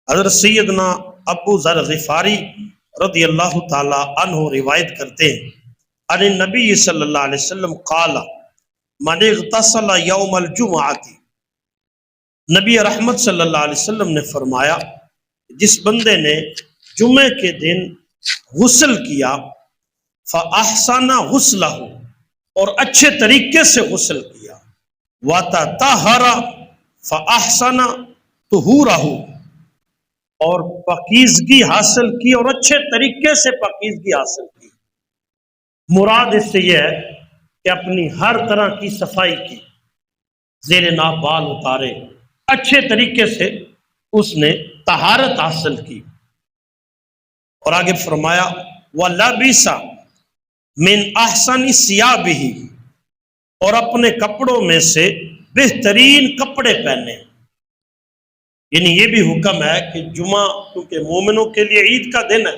حضرت سیدنا ابو ذر غفاری رضی اللہ تعالی عنہ روایت کرتے ہیں عن النبی صلی اللہ علیہ وسلم قال من اغتسل یوم الجمعۃ، نبی رحمت صلی اللہ علیہ وسلم نے فرمایا جس بندے نے جمعے کے دن غسل کیا فاحسن غسلہ، اور اچھے طریقے سے غسل کیا، وتطہر فاحسن طہورہ، اور پاکیزگی حاصل کی اور اچھے طریقے سے پاکیزگی حاصل کی۔ مراد اس سے یہ ہے کہ اپنی ہر طرح کی صفائی کی، زیر ناف بال اتارے، اچھے طریقے سے اس نے طہارت حاصل کی۔ اور آگے فرمایا وَلَبِسَ مِنْ أَحْسَنِ ثِيَابِهِ، اور اپنے کپڑوں میں سے بہترین کپڑے پہنے۔ یعنی یہ بھی حکم ہے کہ جمعہ کیونکہ مومنوں کے لیے عید کا دن ہے،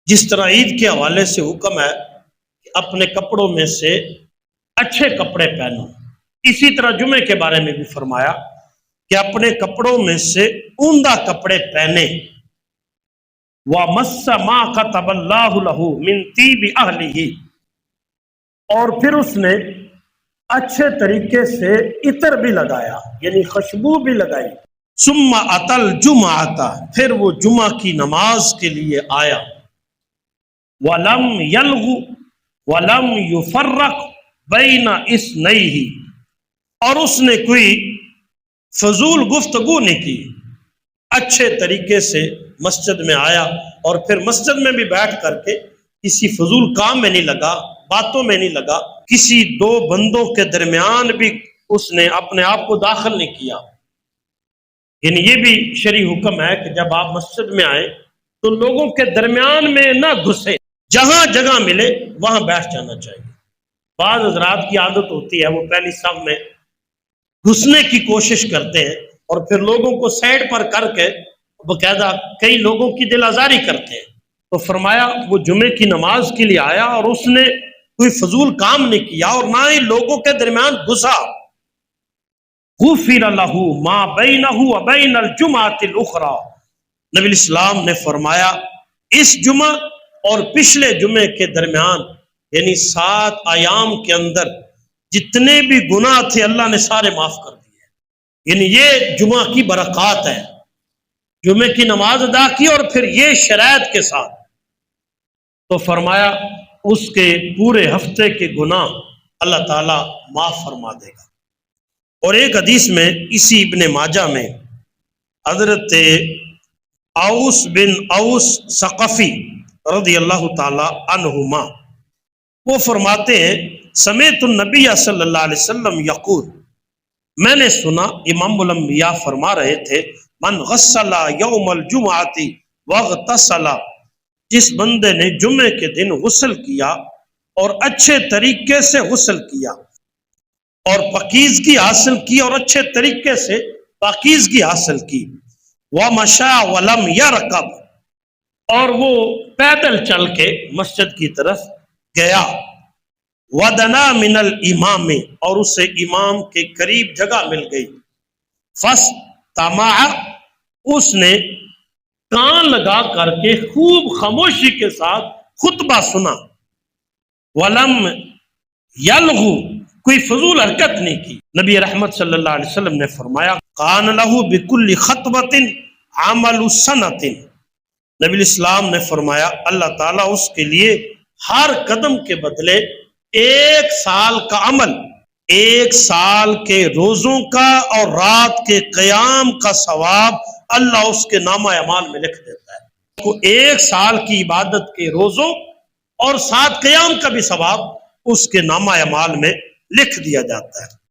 جس طرح عید کے حوالے سے حکم ہے کہ اپنے کپڑوں میں سے اچھے کپڑے پہنو، اسی طرح جمعے کے بارے میں بھی فرمایا کہ اپنے کپڑوں میں سے عمدہ کپڑے پہنے۔ وَمَسَّ مَا كَتَبَ اللَّهُ لَهُ مِن طِيبِ أَهْلِهِ، اور پھر اس نے اچھے طریقے سے عطر بھی لگایا، یعنی خوشبو بھی لگائی۔ ثم أتى الجمعة، پھر وہ جمعہ کی نماز کے لیے آیا۔ وَلَمْ يَلْغُ وَلَمْ يُفَرَّقْ بَيْنَ اثْنَيْهِ، اور اس نے کوئی فضول گفتگو نہیں کی، اچھے طریقے سے مسجد میں آیا اور پھر مسجد میں بھی بیٹھ کر کے کسی فضول کام میں نہیں لگا، باتوں میں نہیں لگا، کسی دو بندوں کے درمیان بھی اس نے اپنے آپ کو داخل نہیں کیا۔ یعنی یہ بھی شرعی حکم ہے کہ جب آپ مسجد میں آئیں تو لوگوں کے درمیان میں نہ گھسے، جہاں جگہ ملے وہاں بیٹھ جانا چاہیے۔ بعض حضرات کی عادت ہوتی ہے وہ پہلی صف میں گھسنے کی کوشش کرتے ہیں اور پھر لوگوں کو سائڈ پر کر کے باقاعدہ کئی لوگوں کی دل آزاری کرتے ہیں۔ تو فرمایا وہ جمعے کی نماز کے لیے آیا اور اس نے کوئی فضول کام نہیں کیا اور نہ ہی لوگوں کے درمیان گھسا۔ غفر لہ ما بینہ وبین الجمعۃ الاخری، نبی اسلام نے فرمایا اس جمعہ اور پچھلے جمعے کے درمیان، یعنی 7 ایام کے اندر جتنے بھی گناہ تھے اللہ نے سارے معاف کر دیے۔ یعنی یہ جمعہ کی برکات ہے، جمعے کی نماز ادا کی اور پھر یہ شرائط کے ساتھ، تو فرمایا اس کے پورے ہفتے کے گناہ اللہ تعالیٰ معاف فرما دے گا۔ اور ایک حدیث میں اسی ابن ماجہ میں حضرت اوس بن اوس ثقفی رضی اللہ تعالی عنہما وہ فرماتے ہیں سمعت النبی صلی اللہ علیہ وسلم یقول، میں نے سنا امام الانبیاء فرما رہے تھے من غسل یوم الجمعۃ واغتسل، جس بندے نے جمعے کے دن غسل کیا اور اچھے طریقے سے غسل کیا اور پاکیزگی حاصل کی اور اچھے طریقے سے پاکیزگی حاصل کی، ومشى ولم يركب، اور وہ پیدل چل کے مسجد کی طرف گیا، ودنا من الامام، اور اسے امام کے قریب جگہ مل گئی، فاستمع، اس نے کان لگا کر کے خوب خاموشی کے ساتھ خطبہ سنا، ولم یلغو، کوئی فضول حرکت نہیں کی۔ نبی رحمت صلی اللہ علیہ وسلم نے فرمایا کان لہ بکل خطبۃ عمل سنۃ، نبی اسلام نے فرمایا اللہ تعالیٰ اس کے لیے ہر قدم کے بدلے 1 سال کا عمل، 1 سال کے روزوں کا اور رات کے قیام کا ثواب اللہ اس کے نامہ اعمال میں لکھ دیتا ہے۔ کو 1 سال کی عبادت کے روزوں اور 7 قیام کا بھی ثواب اس کے نامہ اعمال میں لکھ دیا جاتا ہے۔